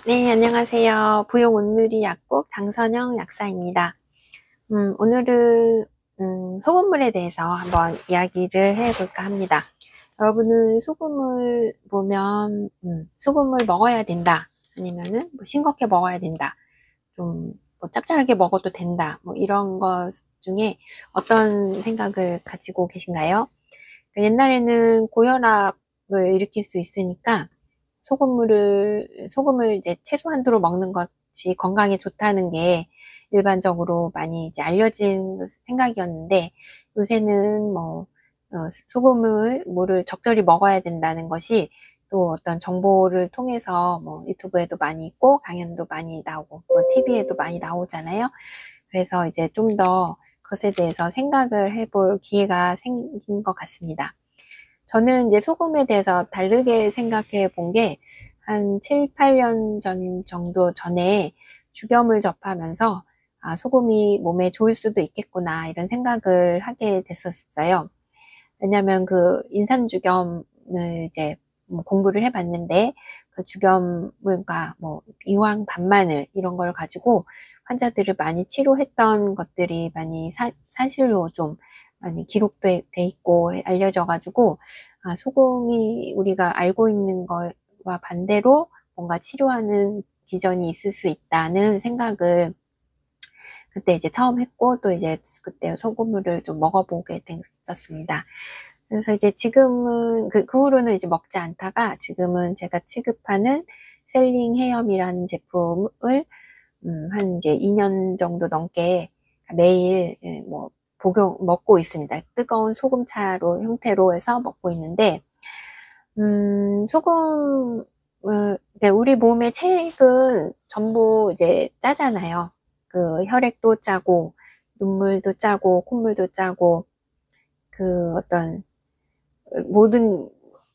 네, 안녕하세요. 부용 온누리 약국 장선영 약사입니다. 오늘은 소금물에 대해서 한번 이야기를 해볼까 합니다. 여러분은 소금을 보면 소금을 먹어야 된다, 아니면은 뭐 싱겁게 먹어야 된다, 좀 뭐 짭짤하게 먹어도 된다, 뭐 이런 것 중에 어떤 생각을 가지고 계신가요? 옛날에는 고혈압을 일으킬 수 있으니까 소금을 이제 최소 한도로 먹는 것이 건강에 좋다는 게 일반적으로 많이 이제 알려진 생각이었는데, 요새는 물을 적절히 먹어야 된다는 것이 또 어떤 정보를 통해서 뭐 유튜브에도 많이 있고 강연도 많이 나오고 뭐 TV에도 많이 나오잖아요. 그래서 이제 좀 더 그것에 대해서 생각을 해볼 기회가 생긴 것 같습니다. 저는 이제 소금에 대해서 다르게 생각해 본 게 한 7, 8년 전 정도 전에 죽염을 접하면서 소금이 몸에 좋을 수도 있겠구나 이런 생각을 하게 됐었어요. 왜냐하면 그 인산죽염을 이제 공부를 해봤는데, 그 죽염물과 뭐 이황 반마늘 이런 걸 가지고 환자들을 많이 치료했던 것들이 많이 사실로 좀 많이 기록돼 있고 알려져 가지고, 소금이 우리가 알고 있는 것과 반대로 뭔가 치료하는 기전이 있을 수 있다는 생각을 그때 이제 처음 했고, 또 이제 그때 소금물을 좀 먹어보게 됐었습니다. 그래서 이제 지금은 그 후로는 이제 먹지 않다가, 지금은 제가 취급하는 셀링 헤엄이라는 제품을 한 이제 2년 정도 넘게 매일 뭐 먹고 있습니다. 뜨거운 소금차로 형태로 해서 먹고 있는데, 소금, 우리 몸의 체액은 전부 이제 짜잖아요. 그 혈액도 짜고, 눈물도 짜고, 콧물도 짜고, 그 어떤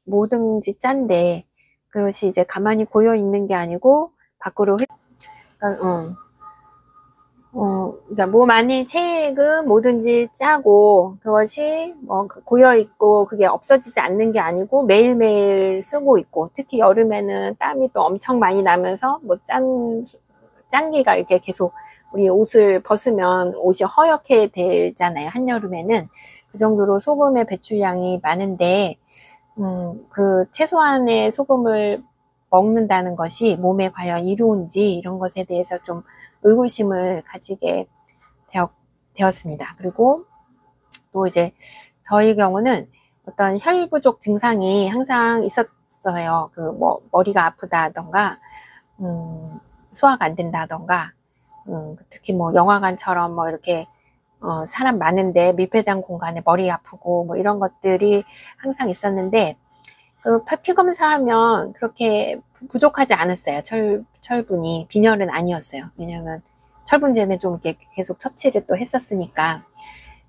뭐든지 짠데, 그것이 이제 가만히 고여 있는 게 아니고, 밖으로 그러니까, 그러니까 몸 안에 체액은 뭐든지 짜고, 그것이 뭐 고여 있고, 그게 없어지지 않는 게 아니고, 매일매일 쓰고 있고, 특히 여름에는 땀이 또 엄청 많이 나면서, 짠기가 이렇게 계속 우리 옷을 벗으면 옷이 허옇게 되잖아요. 한여름에는. 그 정도로 소금의 배출량이 많은데, 그 최소한의 소금을 먹는다는 것이 몸에 과연 이로운지 이런 것에 대해서 좀 의구심을 가지게 되었습니다. 그리고 또 이제 저희 경우는 어떤 혈 부족 증상이 항상 있었어요. 그 뭐 머리가 아프다던가, 소화가 안 된다던가, 특히 뭐 영화관처럼 뭐 이렇게 사람 많은데 밀폐된 공간에 머리 아프고 뭐 이런 것들이 항상 있었는데, 그 피 검사하면 그렇게 부족하지 않았어요. 철분이 빈혈은 아니었어요. 왜냐하면 철분제는 좀 이렇게 계속 섭취를 또 했었으니까.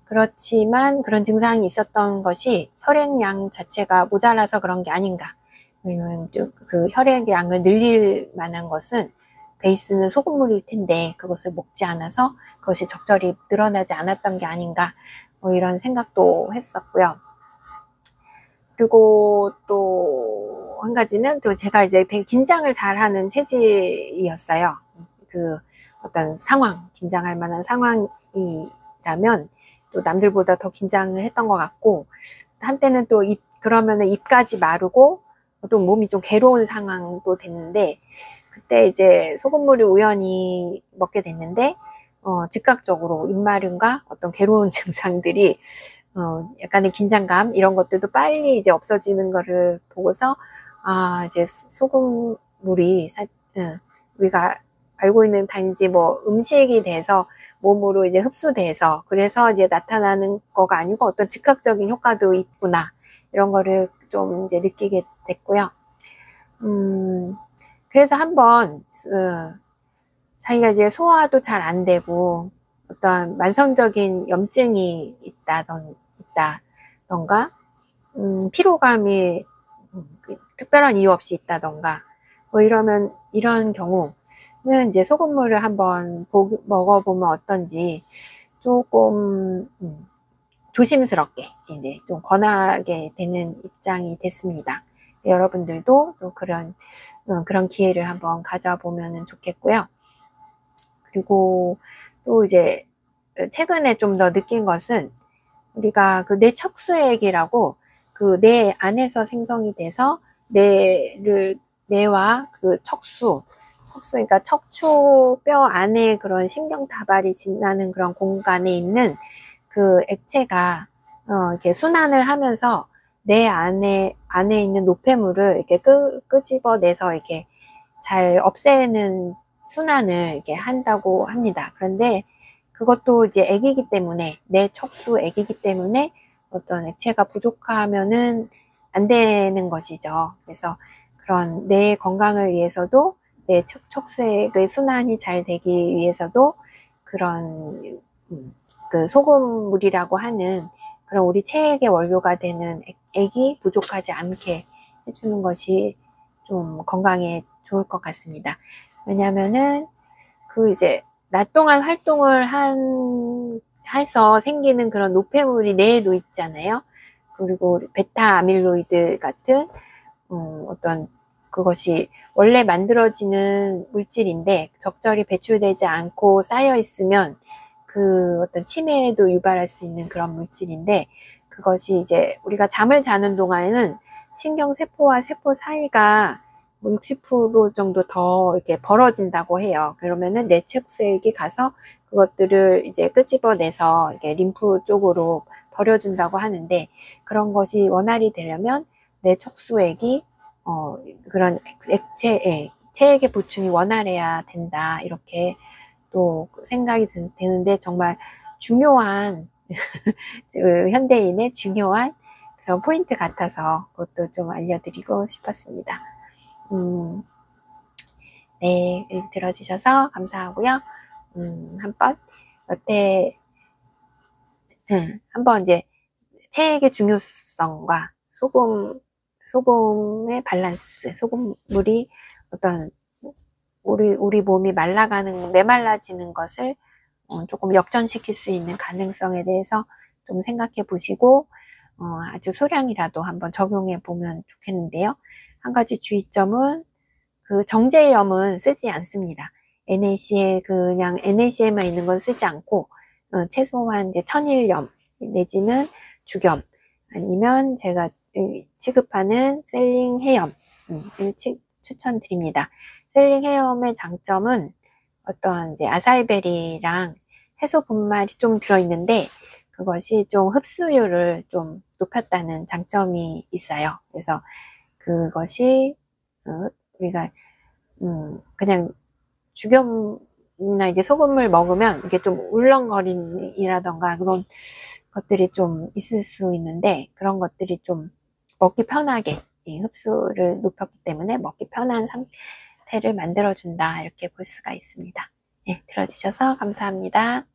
그렇지만 그런 증상이 있었던 것이 혈액량 자체가 모자라서 그런 게 아닌가. 왜냐면 그 혈액량을 늘릴 만한 것은 베이스는 소금물일 텐데, 그것을 먹지 않아서 그것이 적절히 늘어나지 않았던 게 아닌가, 뭐 이런 생각도 했었고요. 그리고 또 한 가지는, 또 제가 이제 되게 긴장을 잘하는 체질이었어요. 그 어떤 상황, 긴장할 만한 상황이라면 또 남들보다 더 긴장을 했던 것 같고, 한때는 또 그러면은 입까지 마르고 또 몸이 좀 괴로운 상황도 됐는데, 그때 이제 소금물을 우연히 먹게 됐는데, 즉각적으로 입마름과 어떤 괴로운 증상들이, 약간의 긴장감 이런 것들도 빨리 이제 없어지는 거를 보고서, 이제 소금물이 우리가 알고 있는 단지 뭐 음식이 돼서 몸으로 이제 흡수돼서 그래서 이제 나타나는 거가 아니고 어떤 즉각적인 효과도 있구나, 이런 거를 좀 이제 느끼게 됐고요. 그래서 한번 자기가 이제 소화도 잘 안 되고 어떤 만성적인 염증이 있다던가, 피로감이 특별한 이유 없이 있다던가, 뭐 이런 경우는 이제 소금물을 한번 먹어보면 어떤지 조금 조심스럽게 이제 좀 권하게 되는 입장이 됐습니다. 여러분들도 또 그런 기회를 한번 가져보면 좋겠고요. 그리고 또 이제 최근에 좀 더 느낀 것은 우리가 그 뇌척수액이라고 그 뇌 안에서 생성이 돼서 뇌와 그 그러니까 척추뼈 안에 그런 신경 다발이 지나는 그런 공간에 있는 그 액체가 이렇게 순환을 하면서 뇌 안에 있는 노폐물을 이렇게 끄집어내서 이렇게 잘 없애는 순환을 이렇게 한다고 합니다. 그런데 그것도 이제 액이기 때문에, 뇌 척수 액이기 때문에 어떤 액체가 부족하면은 안 되는 것이죠. 그래서 그런 뇌 건강을 위해서도, 뇌 척수액의 순환이 잘 되기 위해서도 그런 그 소금물이라고 하는 그런 우리 체액의 원료가 되는 액이 부족하지 않게 해주는 것이 좀 건강에 좋을 것 같습니다. 왜냐면은 그 이제 낮 동안 활동을 해서 생기는 그런 노폐물이 뇌에도 있잖아요. 그리고 베타 아밀로이드 같은 어떤 그것이 원래 만들어지는 물질인데 적절히 배출되지 않고 쌓여 있으면 그 어떤 치매에도 유발할 수 있는 그런 물질인데, 그것이 이제 우리가 잠을 자는 동안에는 신경세포와 세포 사이가 뭐 60% 정도 더 이렇게 벌어진다고 해요. 그러면은 뇌척수액이 가서 그것들을 이제 끄집어내서 이렇게 림프 쪽으로 버려준다고 하는데, 그런 것이 원활히 되려면 뇌척수액이 그런 체액의 보충이 원활해야 된다, 이렇게 또 생각이 되는데, 정말 중요한 현대인의 중요한 그런 포인트 같아서 그것도 좀 알려드리고 싶었습니다. 네, 들어주셔서 감사하고요. 한번 이제 체액의 중요성과 소금의 밸런스, 소금물이 어떤 우리 몸이 메말라지는 것을 조금 역전시킬 수 있는 가능성에 대해서 좀 생각해 보시고 아주 소량이라도 한번 적용해 보면 좋겠는데요. 한 가지 주의점은 그 정제염은 쓰지 않습니다. NaC에 그냥 NaC에만 있는 건 쓰지 않고 최소한 이제 천일염 내지는 죽염, 아니면 제가 취급하는 셀링 해염을 추천드립니다. 셀링 해염의 장점은 어떤 이제 아사이베리랑 해소 분말이 좀 들어있는데 그것이 좀 흡수율을 좀 높였다는 장점이 있어요. 그래서 그것이 우리가 그냥 죽염이나 이제 소금을 먹으면 이게 좀 울렁거림이라던가 그런 것들이 좀 있을 수 있는데, 그런 것들이 좀 먹기 편하게 흡수를 높였기 때문에 먹기 편한 상태를 만들어준다, 이렇게 볼 수가 있습니다. 네, 들어주셔서 감사합니다.